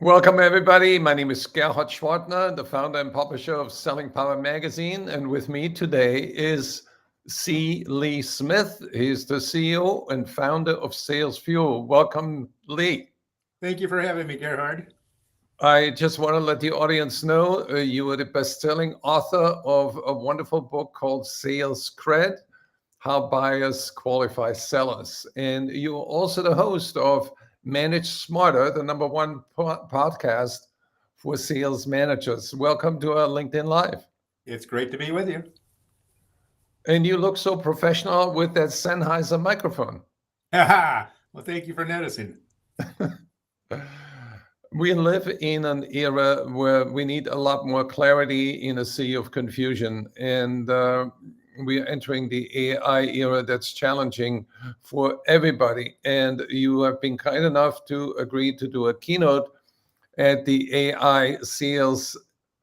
Welcome, everybody. My name is Gerhard Schwartner, the founder and publisher of Selling Power Magazine. And with me today is C. Lee Smith. He's the CEO and founder of Sales Fuel. Welcome, Lee. Thank you for having me, Gerhard. I just want to let the audience know you are the best-selling author of a wonderful book called Sales Cred: How Buyers Qualify Sellers. And you're also the host of Manage Smarter, the number one podcast for sales managers. Welcome to our LinkedIn Live. It's great to be with you. And you look so professional with that Sennheiser microphone. Well, thank you for noticing. We live in an era where we need a lot more clarity in a sea of confusion. And we are entering the AI era that's challenging for everybody. And you have been kind enough to agree to do a keynote at the AI Sales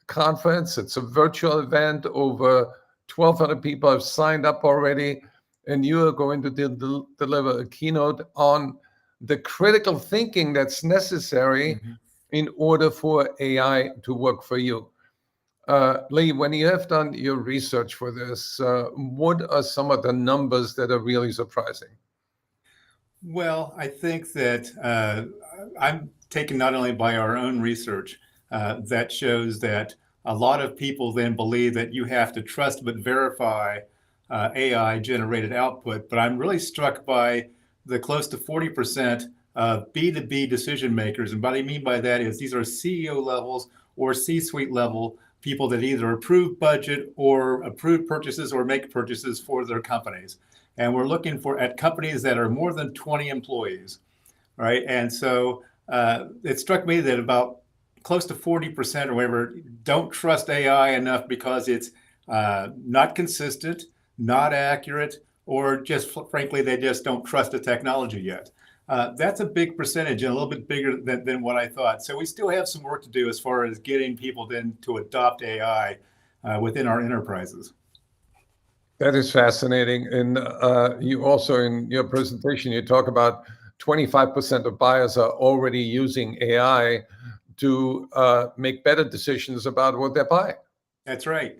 Conference. It's a virtual event. Over 1,200 people have signed up already. And you are going to deliver a keynote on the critical thinking that's necessary in order for AI to work for you. Lee, when you have done your research for this, what are some of the numbers that are really surprising? Well, I think that I'm taken not only by our own research that shows that a lot of people then believe that you have to trust but verify AI generated output. But I'm really struck by the close to 40% of B2B decision makers. And what I mean by that is these are CEO levels or C-suite level people that either approve budget or approve purchases or make purchases for their companies. And we're looking at companies that are more than 20 employees, right? And so it struck me that about close to 40% or whatever don't trust AI enough because it's not consistent, not accurate, or just frankly, they just don't trust the technology yet. That's a big percentage and a little bit bigger than what I thought. So we still have some work to do as far as getting people then to adopt AI within our enterprises. That is fascinating. And you also, in your presentation, you talk about 25% of buyers are already using AI to make better decisions about what they're buying. That's right.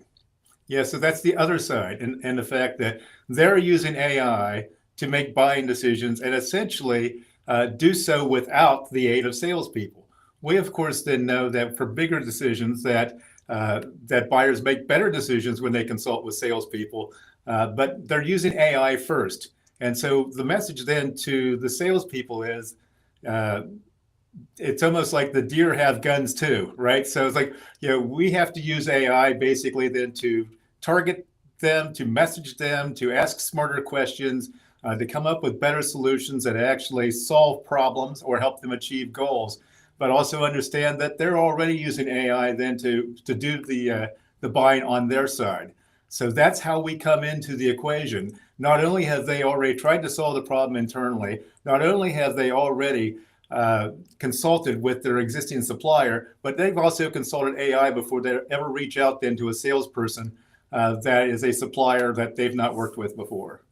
Yeah, so that's the other side, and the fact that they're using AI to make buying decisions and essentially do so without the aid of salespeople. We, of course, then know that for bigger decisions that buyers make better decisions when they consult with salespeople, but they're using AI first. And so the message then to the salespeople is, it's almost like the deer have guns too, right? So it's like, we have to use AI basically then to target them, to message them, to ask smarter questions, to come up with better solutions that actually solve problems or help them achieve goals, but also understand that they're already using AI then to do the buying on their side. So that's how we come into the equation. Not only have they already tried to solve the problem internally, not only have they already consulted with their existing supplier, but they've also consulted AI before they ever reach out then to a salesperson that is a supplier that they've not worked with before.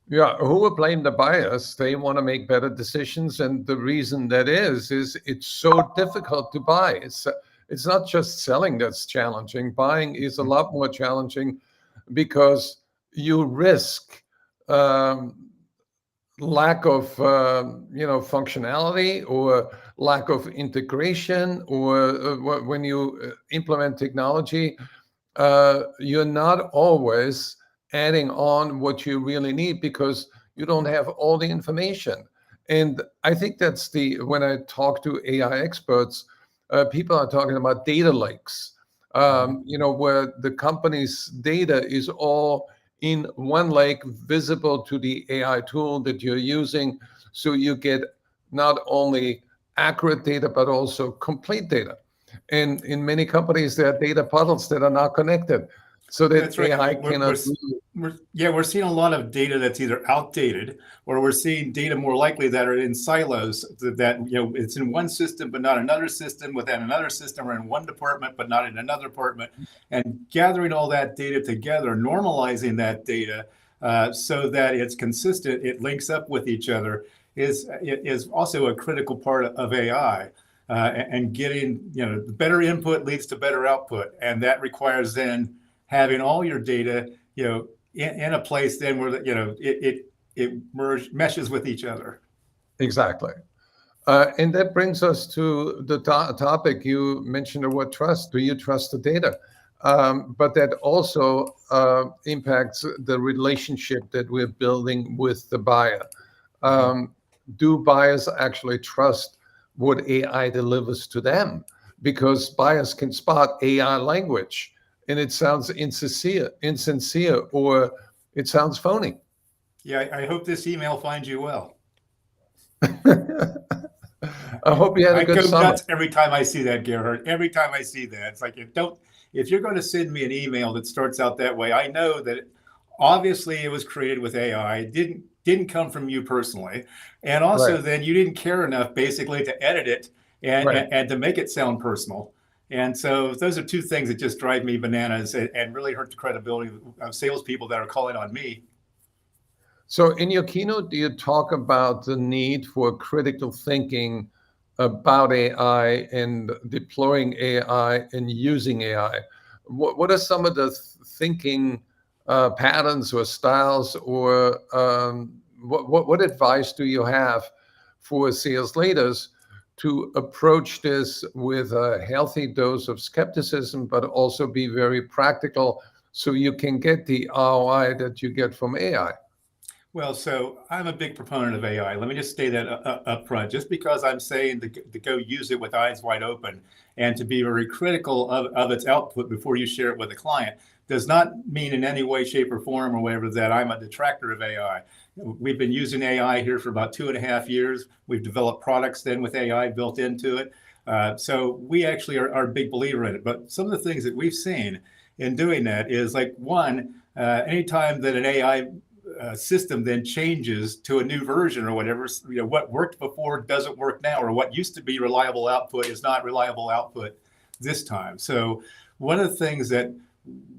Yeah, who will blame the buyers? They want to make better decisions, and the reason that is it's so difficult to buy. It's not just selling that's challenging. Buying is a lot more challenging because you risk lack of functionality or lack of integration, or when you implement technology, you're not always adding on what you really need because you don't have all the information. And I think that's when I talk to AI experts, people are talking about data lakes, where the company's data is all in one lake, visible to the AI tool that you're using. So you get not only accurate data, but also complete data. And in many companies, there are data puddles that are not connected, so that That's right. AI cannot. We're seeing a lot of data that's either outdated, or we're seeing data more likely that are in silos, that it's in one system but not another system, within another system, or in one department but not in another department. And gathering all that data together, normalizing that data so that it's consistent, it links up with each other, is also a critical part of AI. and getting, the better input leads to better output. And that requires then having all your data, in a place then where, it meshes with each other. Exactly. And that brings us to the topic you mentioned, the word trust. Do you trust the data? But that also impacts the relationship that we're building with the buyer. Do buyers actually trust what AI delivers to them? Because buyers can spot AI language and it sounds insincere, or it sounds phony. Yeah, I hope this email finds you well. I hope you had a I good go summer. nuts every time I see that, Gerhard. Every time I see that, it's like, if you're going to send me an email that starts out that way, I know that obviously it was created with AI. It didn't come from you personally, and also Right. then you didn't care enough basically to edit it and, Right. and to make it sound personal. And so those are two things that just drive me bananas and really hurt the credibility of salespeople that are calling on me. So in your keynote, do you talk about the need for critical thinking about AI and deploying AI and using AI? What are some of the thinking patterns or styles, or what advice do you have for sales leaders to approach this with a healthy dose of skepticism, but also be very practical so you can get the ROI that you get from AI? Well, so I'm a big proponent of AI. Let me just say that up front. Just because I'm saying to go use it with eyes wide open and to be very critical of its output before you share it with a client does not mean in any way, shape, or form or whatever that I'm a detractor of AI. We've been using AI here for about 2.5 years. We've developed products then with AI built into it. So we actually are a big believer in it. But some of the things that we've seen in doing that is like, one, anytime that an AI system then changes to a new version or whatever, what worked before doesn't work now, or what used to be reliable output is not reliable output this time. So one of the things that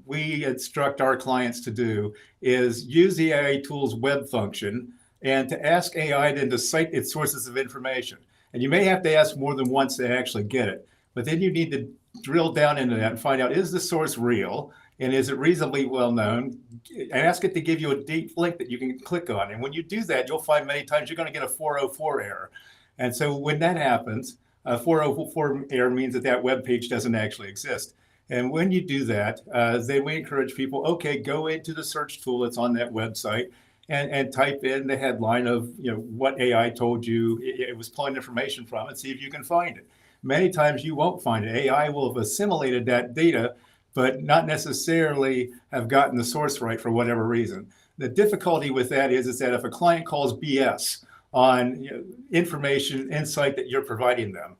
we instruct our clients to do is use the AI tool's web function and to ask AI then to cite its sources of information. And you may have to ask more than once to actually get it, but then you need to drill down into that and find out, is the source real? And is it reasonably well known? And ask it to give you a deep link that you can click on. And when you do that, you'll find many times you're going to get a 404 error. And so when that happens, a 404 error means that web page doesn't actually exist. And when you do that, then we encourage people, okay, go into the search tool that's on that website and type in the headline of what AI told you it was pulling information from, and see if you can find it. Many times you won't find it. AI will have assimilated that data, but not necessarily have gotten the source right for whatever reason. The difficulty with that is that if a client calls BS on information, insight that you're providing them,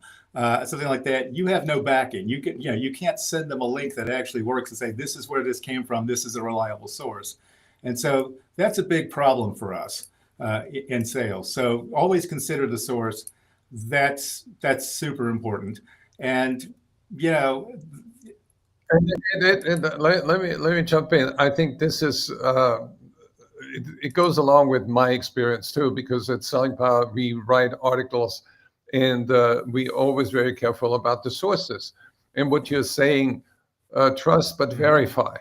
something like that, you have no backing. You can't send them a link that actually works and say, this is where this came from, this is a reliable source. And so that's a big problem for us in sales. So always consider the source. That's super important. And let me jump in. I think this is it goes along with my experience too, because at Selling Power we write articles, and we always very careful about the sources. And what you're saying, trust but verify.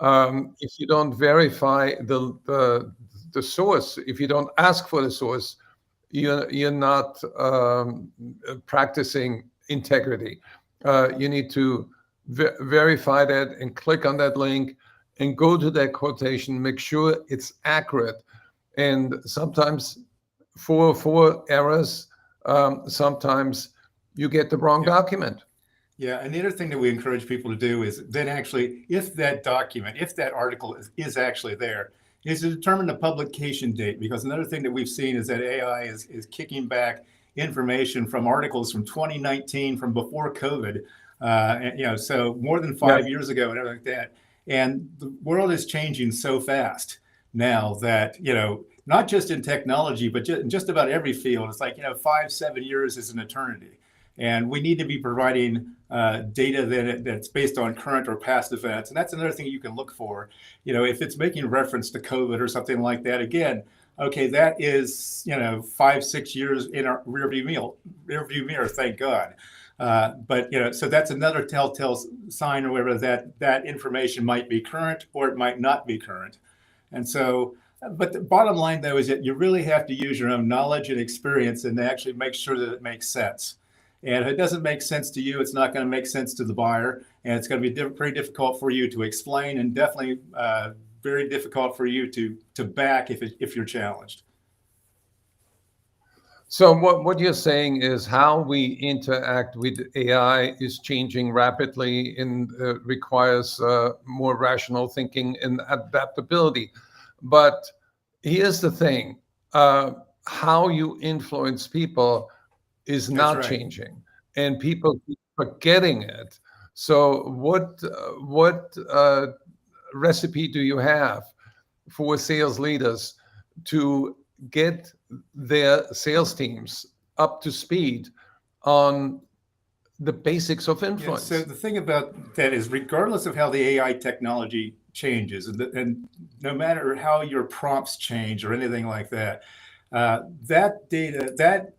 If you don't verify the source, if you don't ask for the source, you're not practicing integrity. You need to verify that and click on that link and go to that quotation, make sure it's accurate. And sometimes for errors, sometimes you get the wrong document. Yeah, and the other thing that we encourage people to do is then actually, if that article is actually there, is to determine the publication date. Because another thing that we've seen is that AI is kicking back information from articles from 2019, from before COVID, so more than 5 years ago and everything like that. And the world is changing so fast now that, not just in technology, but just about every field. It's like, 5-7 years is an eternity. And we need to be providing data that's based on current or past events. And that's another thing you can look for. If it's making reference to COVID or something like that, again, Okay, that is, 5, 6 years in our rearview mirror, thank God. But so that's another telltale sign or whatever that information might be current or it might not be current. And so, but the bottom line though is that you really have to use your own knowledge and experience and actually make sure that it makes sense. And if it doesn't make sense to you, it's not going to make sense to the buyer, and it's going to be pretty difficult for you to explain, and definitely very difficult for you to back if you're challenged. So what you're saying is how we interact with AI is changing rapidly and requires more rational thinking and adaptability. But here's the thing, how you influence people is That's not right. changing, and people keep forgetting it. So what recipe do you have for sales leaders to get their sales teams up to speed on the basics of Yeah, influence? so the thing about that is, regardless of how the AI technology changes, and no matter how your prompts change or anything like that, that data, that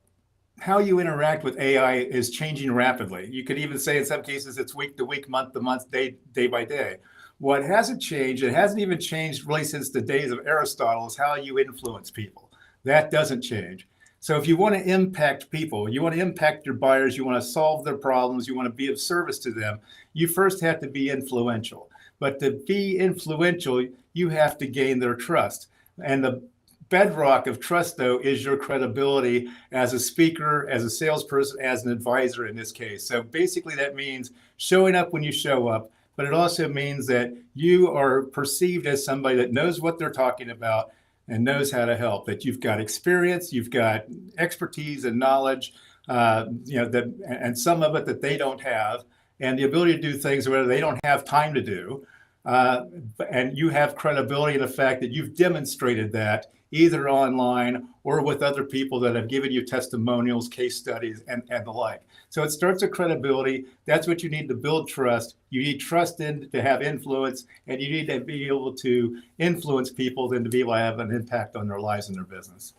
how you interact with AI is changing rapidly. You could even say in some cases it's week to week, month to month, day by day. What hasn't changed, it hasn't even changed really since the days of Aristotle, is how you influence people. That doesn't change. So if you want to impact people, you want to impact your buyers, you want to solve their problems, you want to be of service to them, you first have to be influential. But to be influential, you have to gain their trust. And the bedrock of trust, though, is your credibility as a speaker, as a salesperson, as an advisor in this case. So basically, that means showing up when you show up, but it also means that you are perceived as somebody that knows what they're talking about and knows how to help, that you've got experience, you've got expertise and knowledge, and some of it that they don't have, and the ability to do things where they don't have time to do. And you have credibility in the fact that you've demonstrated that either online or with other people that have given you testimonials, case studies, and the like. So it starts with credibility. That's what you need to build trust. You need trust to have influence, and you need to be able to influence people then to be able to have an impact on their lives and their business.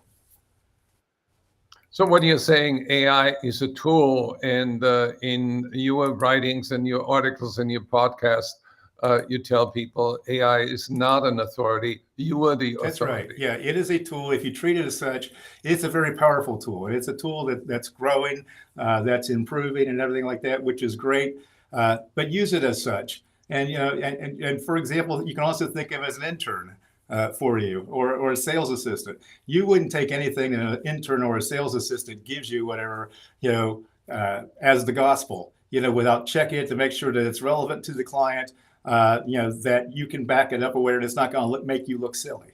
So what you're saying, AI is a tool, and in your writings and your articles and your podcast, you tell people AI is not an authority. You are the authority. That's right. Yeah, it is a tool. If you treat it as such, it's a very powerful tool. It's a tool that's growing, that's improving, and everything like that, which is great. But use it as such. And and for example, you can also think of it as an intern for you, or a sales assistant. You wouldn't take anything that an intern or a sales assistant gives you, whatever, as the gospel, without checking it to make sure that it's relevant to the client. That you can back it up or where it's not going to make you look silly.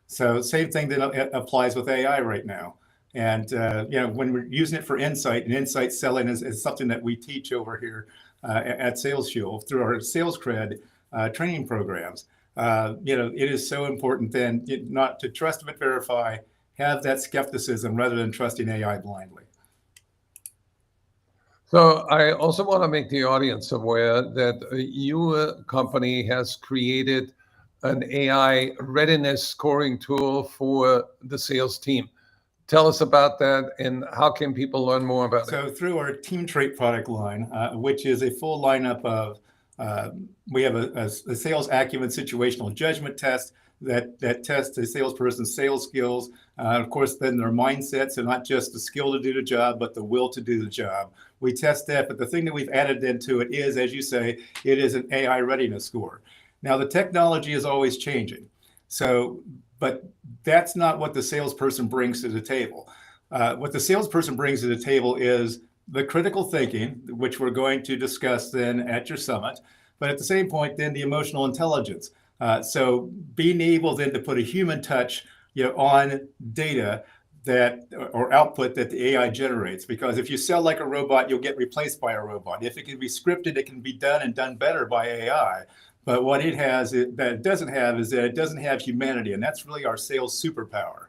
So same thing that applies with AI right now. And when we're using it for insight, and insight selling is something that we teach over here at Sales Fuel through our Sales Cred training programs. It is so important then not to trust but verify, have that skepticism rather than trusting AI blindly. So I also want to make the audience aware that your company has created an AI readiness scoring tool for the sales team. Tell us about that, and how can people learn more about it? So through our Team Trait product line, which is a full lineup of, we have a sales acumen situational judgment test that tests a salesperson's sales skills. Of course, then their mindset, so not just the skill to do the job, but the will to do the job. We test that, but the thing that we've added into it is, as you say, it is an AI readiness score. Now, the technology is always changing. So, but that's not what the salesperson brings to the table. What the salesperson brings to the table is the critical thinking, which we're going to discuss then at your summit, but at the same point, then the emotional intelligence. So being able then to put a human touch, on data or output that the AI generates, because if you sell like a robot, you'll get replaced by a robot. If it can be scripted, it can be done and done better by AI. But what it has that it doesn't have is that it doesn't have humanity, and that's really our sales superpower.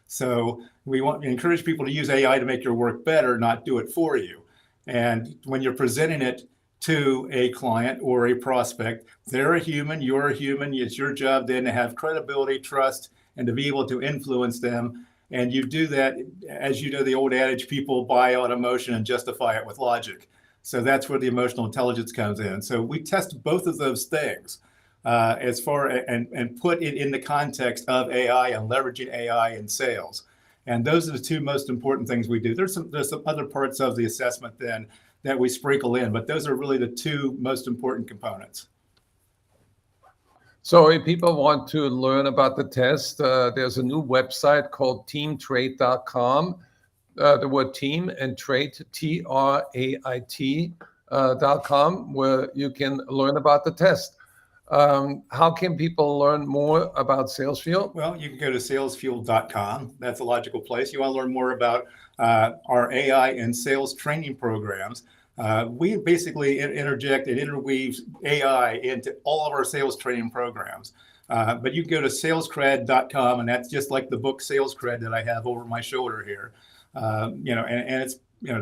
So we want to encourage people to use AI to make your work better, not do it for you. And when you're presenting it to a client or a prospect, they're a human, you're a human. It's your job then to have credibility, trust, and to be able to influence them. And you do that, as you know, the old adage, people buy on emotion and justify it with logic. So that's where the emotional intelligence comes in. So we test both of those things as far and put it in the context of AI and leveraging AI in sales. And those are the two most important things we do. There's some other parts of the assessment then that we sprinkle in, but those are really the two most important components. So if people want to learn about the test, there's a new website called teamtrait.com. The word team and trait, TRAIT.com, where you can learn about the test. How can people learn more about SalesFuel? Well, you can go to salesfuel.com. That's a logical place. You want to learn more about our AI and sales training programs. We basically interject and interweave AI into all of our sales training programs. But you can go to salescred.com, and that's just like the book Sales Cred that I have over my shoulder here. And it's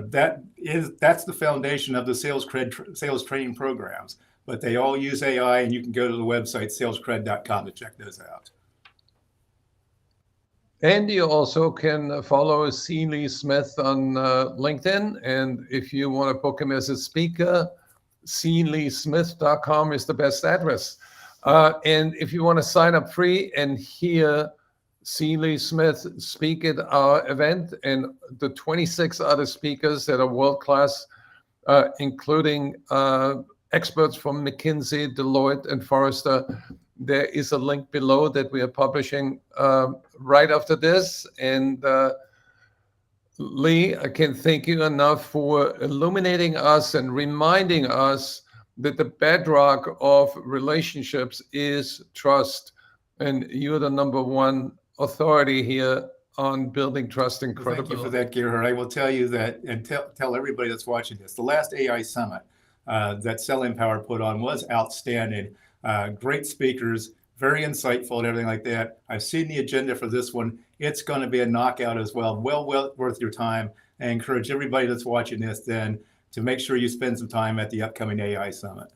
that's the foundation of the Sales Cred sales training programs. But they all use AI, and you can go to the website salescred.com to check those out. And you also can follow C. Lee Smith on LinkedIn. And if you want to book him as a speaker, cleesmith.com is the best address. And if you want to sign up free and hear C. Lee Smith speak at our event and the 26 other speakers that are world-class, including experts from McKinsey, Deloitte, and Forrester, there is a link below that we are publishing right after this. And Lee, I can't thank you enough for illuminating us and reminding us that the bedrock of relationships is trust. And you're the number one authority here on building trust and credibility. Thank you for that, Gerhard. I will tell you that, and tell everybody that's watching this, the last AI Summit that Sell Empower put on was outstanding. Great speakers, very insightful and everything like that. I've seen the agenda for this one. It's going to be a knockout as well. Well worth your time. I encourage everybody that's watching this then to make sure you spend some time at the upcoming AI Summit.